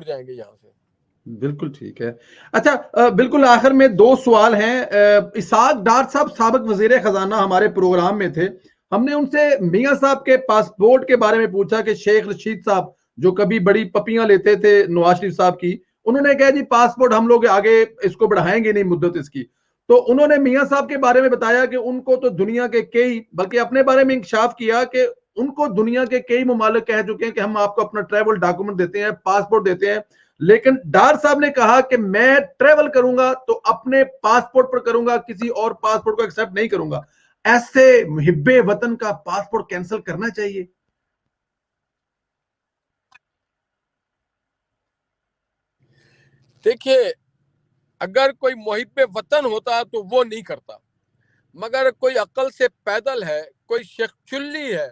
جائیں گے یہاں سے. بالکل ٹھیک ہے. اچھا بالکل آخر میں دو سوال ہیں. اسحاق ڈار صاحب سابق وزیر خزانہ ہمارے پروگرام میں تھے. ہم نے ان سے میاں صاحب کے پاسپورٹ کے بارے میں پوچھا کہ شیخ رشید صاحب جو کبھی بڑی پپیاں لیتے تھے نواز شریف صاحب کی, انہوں نے کہا جی پاسپورٹ ہم لوگ آگے اس کو بڑھائیں گے نہیں مدت اس کی. تو انہوں نے میاں صاحب کے بارے میں بتایا کہ ان کو تو دنیا کے کئی, بلکہ اپنے بارے میں انکشاف کیا کہ ان کو دنیا کے کئی ممالک کہہ چکے ہیں کہ ہم آپ کو اپنا ٹریول ڈاکومنٹ دیتے ہیں, پاسپورٹ دیتے ہیں, لیکن ڈار صاحب نے کہا کہ میں ٹریول کروں گا تو اپنے پاسپورٹ پر کروں گا, کسی اور پاسپورٹ کو ایکسپٹ نہیں کروں گا. ایسے محب وطن کا پاسپورٹ کینسل کرنا چاہیے؟ دیکھیے اگر کوئی محب وطن ہوتا تو وہ نہیں کرتا, مگر کوئی عقل سے پیدل ہے, کوئی شیخ چلی ہے,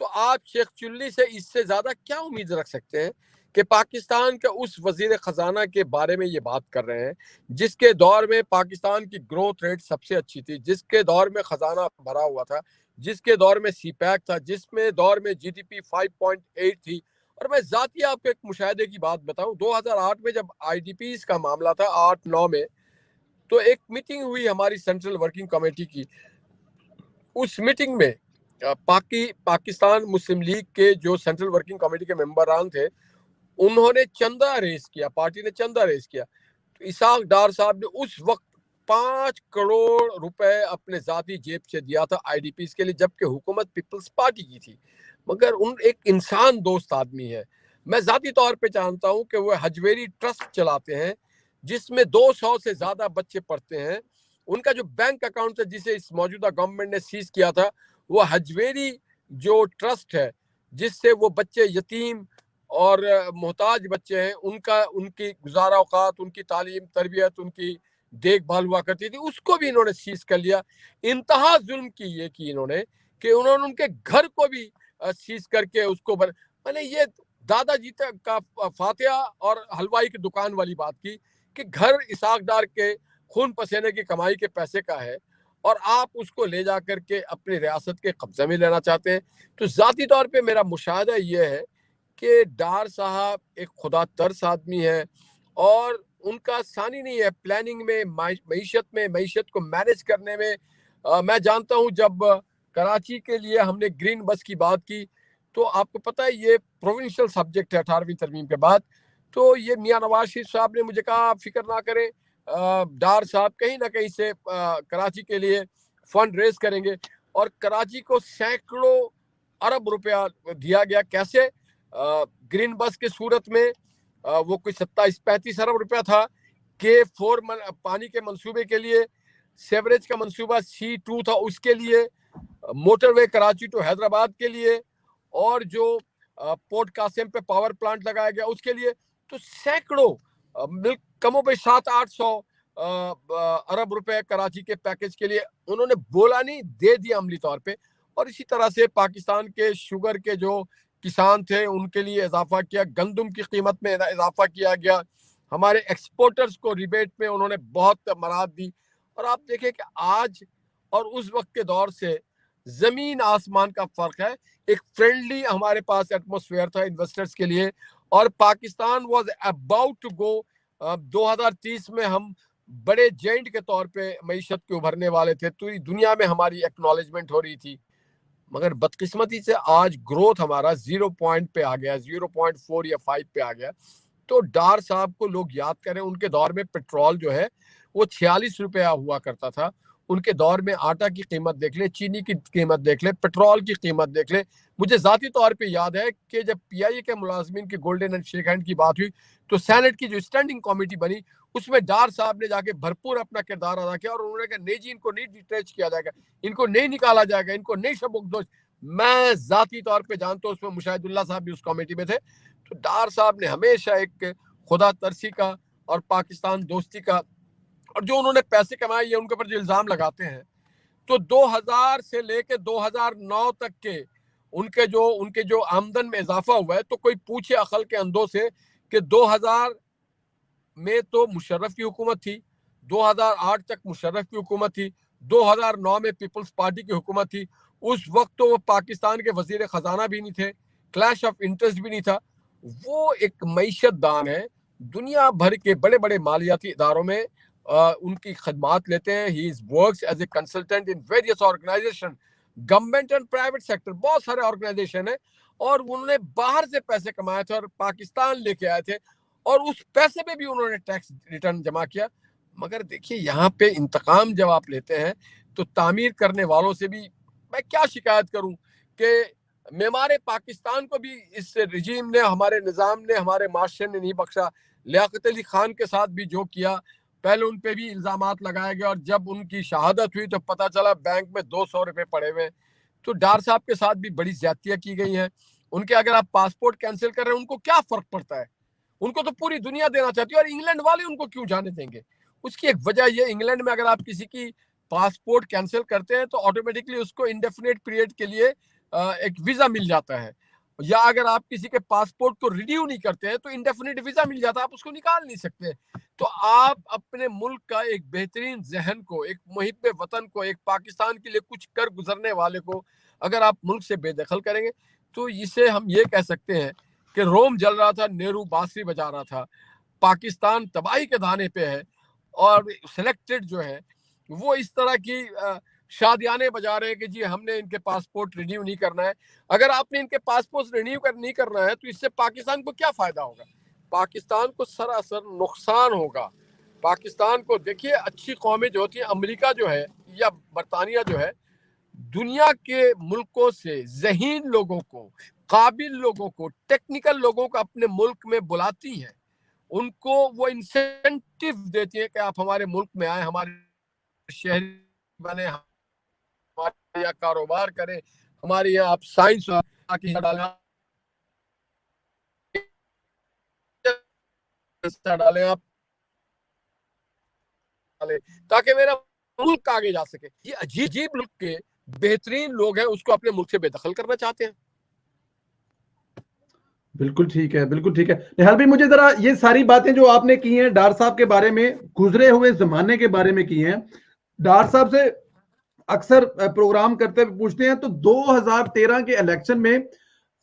تو آپ شیخ چلی سے اس سے زیادہ کیا امید رکھ سکتے ہیں کہ پاکستان کے اس وزیر خزانہ کے بارے میں یہ بات کر رہے ہیں جس کے دور میں پاکستان کی گروتھ ریٹ سب سے اچھی تھی, جس کے دور میں خزانہ بھرا ہوا تھا, جس کے دور میں سی پیک تھا, جس میں دور میں جی ڈی پی 5.8 تھی. اور میں ذاتی آپ کو ایک مشاہدے کی بات بتاؤں, 2008 میں جب آئی ڈی پیز کا معاملہ تھا 8-9 میں, تو ایک میٹنگ ہوئی ہماری سینٹرل ورکنگ کمیٹی کی. اس میٹنگ میں پاکستان مسلم لیگ کے جو سینٹرل ورکنگ کمیٹی کے ممبران تھے انہوں نے چندہ ریز کیا, پارٹی نے چندہ ریز کیا. تو اسحاق ڈار صاحب نے اس وقت 5 کروڑ روپے اپنے ذاتی جیب سے دیا تھا آئی ڈی پیز کے لیے, جبکہ حکومت پیپلز پارٹی کی تھی. مگر ان ایک انسان دوست آدمی ہے. میں ذاتی طور پہ جانتا ہوں کہ وہ حجویری ٹرسٹ چلاتے ہیں جس میں 200 سے زیادہ بچے پڑھتے ہیں. ان کا جو بینک اکاؤنٹ ہے جسے اس موجودہ گورنمنٹ نے سیز کیا تھا, وہ حجویری جو ٹرسٹ ہے جس سے وہ بچے یتیم اور محتاج بچے ہیں ان کی گزارا اوقات, ان کی تعلیم تربیت, ان کی دیکھ بھال ہوا کرتی تھی, اس کو بھی انہوں نے سیز کر لیا. انتہا ظلم کی یہ کی انہوں نے کہ انہوں نے ان کے گھر کو بھی سیز کر کے اس کو میں نے یہ دادا جی کا فاتحہ اور حلوائی کی دکان والی بات کی کہ گھر اسحاق ڈار کے خون پسینے کی کمائی کے پیسے کا ہے اور آپ اس کو لے جا کر کے اپنی ریاست کے قبضے میں لینا چاہتے ہیں. تو ذاتی طور پہ میرا مشاہدہ یہ ہے کہ ڈار صاحب ایک خدا ترس آدمی ہے اور ان کا ثانی نہیں ہے پلاننگ میں, معیشت کو مینج کرنے میں. میں جانتا ہوں جب کراچی کے لیے ہم نے گرین بس کی بات کی تو آپ کو پتہ ہے یہ پروونشل سبجیکٹ ہے 18ویں ترمیم کے بعد. تو یہ میاں نواز شریف صاحب نے مجھے کہا آپ فکر نہ کریں, ڈار صاحب کہیں نہ کہیں سے کراچی کے لیے فنڈ ریز کریں گے. اور کراچی کو سینکڑوں ارب روپیہ دیا گیا. کیسے؟ گرین بس کے صورت میں وہ کوئی 27-35 ارب روپیہ تھا کہ 4 پانی کے منصوبے کے لیے, سیوریج کا منصوبہ C2 تھا اس کے لیے, motorway Karachi to Hyderabad کے لیے, اور جو پورٹ قاسم پہ پاور پلانٹ لگایا گیا اس کے لیے. تو سینکڑوں کم و بیش 700-800 ارب روپے کراچی کے پیکج کے لیے انہوں نے بولا نہیں, دے دیا عملی طور پہ. اور اسی طرح سے پاکستان کے شوگر کے جو کسان تھے ان کے لیے اضافہ کیا, گندم کی قیمت میں اضافہ کیا گیا, ہمارے ایکسپورٹرز کو ریبیٹ میں انہوں نے بہت مراحت دی. اور آپ دیکھیں کہ آج اور اس وقت کے دور سے زمین آسمان کا فرق ہے. ایک فرینڈلی ہمارے پاس ایٹماسفیئر تھا انویسٹرز کے لیے, اور Pakistan was about to go 2030 میں ہم بڑے جینٹ کے طور پہ معیشت کے ابھرنے والے تھے, پوری دنیا میں ہماری ایکنالجمنٹ ہو رہی تھی. مگر بدقسمتی سے آج گروتھ ہمارا 0 پوائنٹ پہ آ گیا, 0.4 یا 5 پہ آ گیا. تو ڈار صاحب کو لوگ یاد کریں, ان کے دور میں پیٹرول جو ہے وہ 46 روپیہ ہوا کرتا تھا. ان کے دور میں آٹا کی قیمت دیکھ لیں, چینی کی قیمت دیکھ لیں, پیٹرول کی قیمت دیکھ لیں. مجھے ذاتی طور پہ یاد ہے کہ جب پی آئی اے کے ملازمین کی گولڈن اینڈ شیک ہینڈ کی بات ہوئی تو سینٹ کی جو اسٹینڈنگ کمیٹی بنی اس میں ڈار صاحب نے جا کے بھرپور اپنا کردار ادا کیا, اور انہوں نے کہا نہیں جی ان کو نہیں ڈیٹیچ کیا جائے گا, ان کو نہیں نکالا جائے گا, ان کو نہیں شبکدوش. میں ذاتی طور پہ جانتا ہوں اس میں مشاہد اللہ صاحب بھی اس کمیٹی میں تھے. تو ڈار صاحب نے ہمیشہ ایک خدا ترسی کا اور پاکستان دوستی کا, اور جو انہوں نے پیسے کمائے یہ ان کے اوپر جو الزام لگاتے ہیں, تو 2000 سے لے کے 2009 تک کے ان کے جو آمدن میں اضافہ ہوا ہے, تو کوئی پوچھے عقل کے اندھوں سے کہ 2000 میں تو مشرف کی حکومت تھی, 2008 تک مشرف کی حکومت تھی, 2009 میں پیپلز پارٹی کی حکومت تھی. اس وقت تو وہ پاکستان کے وزیر خزانہ بھی نہیں تھے, کلیش آف انٹرسٹ بھی نہیں تھا. وہ ایک معیشت دان ہے, دنیا بھر کے بڑے بڑے مالیاتی اداروں میں ان کی خدمات لیتے ہیں. He works as a consultant in various organisation, government and private sector, بہت سارے آرگنائزیشن ہیں, اور انہوں نے باہر سے پیسے کمائے تھے اور پاکستان لے کے آئے تھے, اور اس پیسے پہ بھی انہوں نے ٹیکس ریٹرن جمع کیا. مگر دیکھیے یہاں پہ انتقام جب آپ لیتے ہیں تو تعمیر کرنے والوں سے بھی میں کیا شکایت کروں کہ معمار پاکستان کو بھی اس رجیم نے, ہمارے نظام نے, ہمارے معاشرے نے نہیں بخشا. لیاقت علی خان کے ساتھ بھی جو کیا, پہلے ان پہ بھی الزامات لگائے گئے, اور جب ان کی شہادت ہوئی تو پتہ چلا بینک میں 200 روپے پڑے ہوئے. تو ڈار صاحب کے ساتھ بھی بڑی زیادتیاں کی گئی ہیں. ان کے اگر آپ پاسپورٹ کینسل کر رہے ہیں ان کو کیا فرق پڑتا ہے؟ ان کو تو پوری دنیا دینا چاہتی ہے, اور انگلینڈ والے ان کو کیوں جانے دیں گے؟ اس کی ایک وجہ یہ, انگلینڈ میں اگر آپ کسی کی پاسپورٹ کینسل کرتے ہیں تو آٹومیٹکلی اس کو انڈیفینٹ پیریڈ کے لیے ایک ویزا مل جاتا ہے, یا اگر آپ کسی کے پاسپورٹ کو ریڈیو نہیں کرتے ہیں تو انڈیفینٹ ویزا مل جاتا ہے, آپ اس کو نکال نہیں سکتے. تو آپ اپنے ملک کا ایک بہترین ذہن کو, ایک محب وطن کو, ایک پاکستان کے لیے کچھ کر گزرنے والے کو اگر آپ ملک سے بے دخل کریں گے تو اسے ہم یہ کہہ سکتے ہیں کہ روم جل رہا تھا, نیرو بانسری بجا رہا تھا, پاکستان تباہی کے دھانے پہ ہے, اور سلیکٹڈ جو ہے وہ اس طرح کی شادیانے بجا رہے ہیں کہ جی ہم نے ان کے پاسپورٹ رینیو نہیں کرنا ہے. اگر آپ نے ان کے پاسپورٹ رینیو نہیں کرنا ہے تو اس سے پاکستان کو کیا فائدہ ہوگا؟ پاکستان کو سراسر نقصان ہوگا. پاکستان کو دیکھیے, اچھی قومیں جو ہوتی ہیں, امریکہ جو ہے یا برطانیہ جو ہے, دنیا کے ملکوں سے ذہین لوگوں کو, قابل لوگوں کو, ٹیکنیکل لوگوں کو اپنے ملک میں بلاتی ہیں, ان کو وہ انسینٹیو دیتی ہیں کہ آپ ہمارے ملک میں آئیں, ہمارے شہری بنے, ہمارے یہاں کاروبار کریں, ہمارے یہاں آپ سائنس ڈالیں, آپ تاکہ میرا ملک آگے جا سکے. یہ عجیب ملک کے بہترین لوگ ہیں, اس کو اپنے ملک سے بے دخل کرنا چاہتے ہیں. بالکل ٹھیک ہے, بالکل ٹھیک ہے. نہال بھائی, مجھے ذرا یہ ساری باتیں جو آپ نے کی ہیں ڈار صاحب کے بارے میں, گزرے ہوئے زمانے کے بارے میں کی ہیں, ڈار صاحب سے اکثر پروگرام کرتے ہوئے پوچھتے ہیں تو 2013 کے الیکشن میں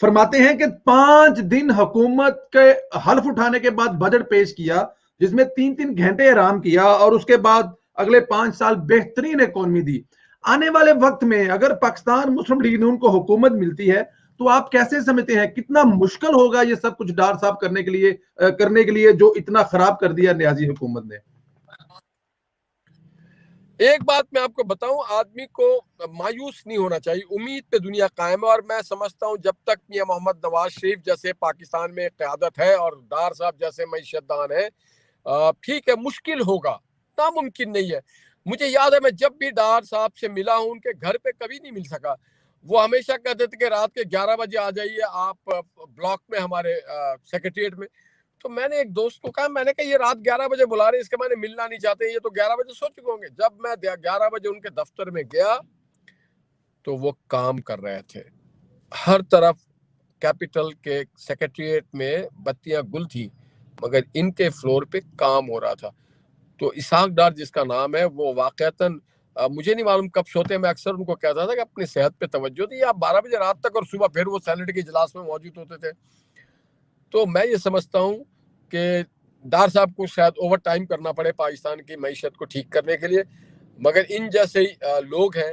فرماتے ہیں کہ 5 دن حکومت کے حلف اٹھانے کے بعد بجٹ پیش کیا جس میں 3 گھنٹے آرام کیا, اور اس کے بعد اگلے 5 سال بہترین اکانومی دی. آنے والے وقت میں اگر پاکستان مسلم لیگ نون کو حکومت ملتی ہے تو آپ کیسے سمجھتے ہیں کتنا مشکل ہوگا یہ سب کچھ ڈار صاحب کرنے کے لیے جو اتنا خراب کر دیا نیازی حکومت نے؟ ایک بات میں آپ کو بتاؤں, آدمی کو مایوس نہیں ہونا چاہیے, امید پہ دنیا قائم ہے, اور میں سمجھتا ہوں جب تک میاں محمد نواز شریف جیسے پاکستان میں قیادت ہے اور ڈار صاحب جیسے معیشت دان ہے, ٹھیک ہے مشکل ہوگا, ناممکن نہیں ہے. مجھے یاد ہے میں جب بھی ڈار صاحب سے ملا ہوں, ان کے گھر پہ کبھی نہیں مل سکا. وہ ہمیشہ کہتے تھے کہ رات کے 11 بجے آ جائیے آپ بلاک میں, ہمارے سیکریٹریٹ میں. تو میں نے ایک دوست کو کہا, میں نے کہا یہ رات 11 بجے بلا رہے ہیں, اس کے میں نے ملنا نہیں چاہتے, یہ تو 11 بجے سو چکے ہوں گے. جب میں 11 بجے ان کے دفتر میں گیا تو وہ کام کر رہے تھے, ہر طرف کیپٹل کے سیکریٹریٹ میں بتیاں گل تھی, مگر ان کے فلور پہ کام ہو رہا تھا. تو اسحاق ڈار جس کا نام ہے, وہ واقعتاً مجھے نہیں معلوم کب سوتے, میں اکثر ان کو کہتا تھا کہ اپنی صحت پہ توجہ دی, آپ 12 بجے رات تک, اور صبح پھر وہ سینٹ کے اجلاس میں موجود ہوتے تھے. تو میں یہ سمجھتا ہوں کہ ڈار صاحب کو شاید اوور ٹائم کرنا پڑے پاکستان کی معیشت کو ٹھیک کرنے کے لیے, مگر ان جیسے لوگ ہیں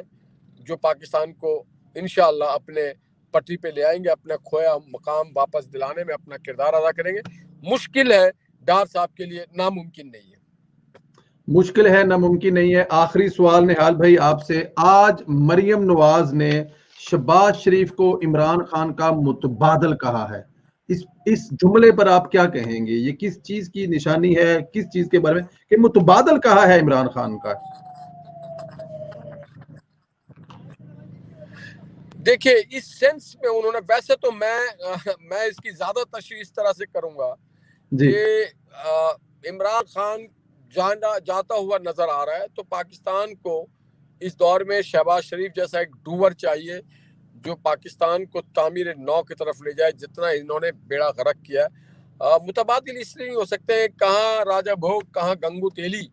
جو پاکستان کو انشاءاللہ اپنے پٹری پہ لے آئیں گے, اپنا کھویا مقام واپس دلانے میں اپنا کردار ادا کریں گے. مشکل ہے ڈار صاحب کے لیے, ناممکن نہیں ہے. مشکل ہے, ناممکن نہیں ہے. آخری سوال نہال بھائی آپ سے, آج مریم نواز نے شہباز شریف کو عمران خان کا متبادل کہا ہے, اس جملے پر آپ کیا کہیں گے؟ یہ کس چیز کی نشانی ہے, کس چیز کے بارے میں کہ متبادل کہا ہے عمران خان کا؟ دیکھیں اس سینس میں انہوں نے, ویسے تو میں اس کی زیادہ تشریح اس طرح سے کروں گا جی کہ عمران خان جاتا ہوا نظر آ رہا ہے, تو پاکستان کو اس دور میں شہباز شریف جیسا ایک ڈوور چاہیے جو پاکستان کو تعمیر نو کی طرف لے جائے, جتنا انہوں نے بیڑا غرق کیا ہے. متبادل اس لیے نہیں ہو سکتے, کہاں راجہ بھوگ کہاں گنگو تیلی,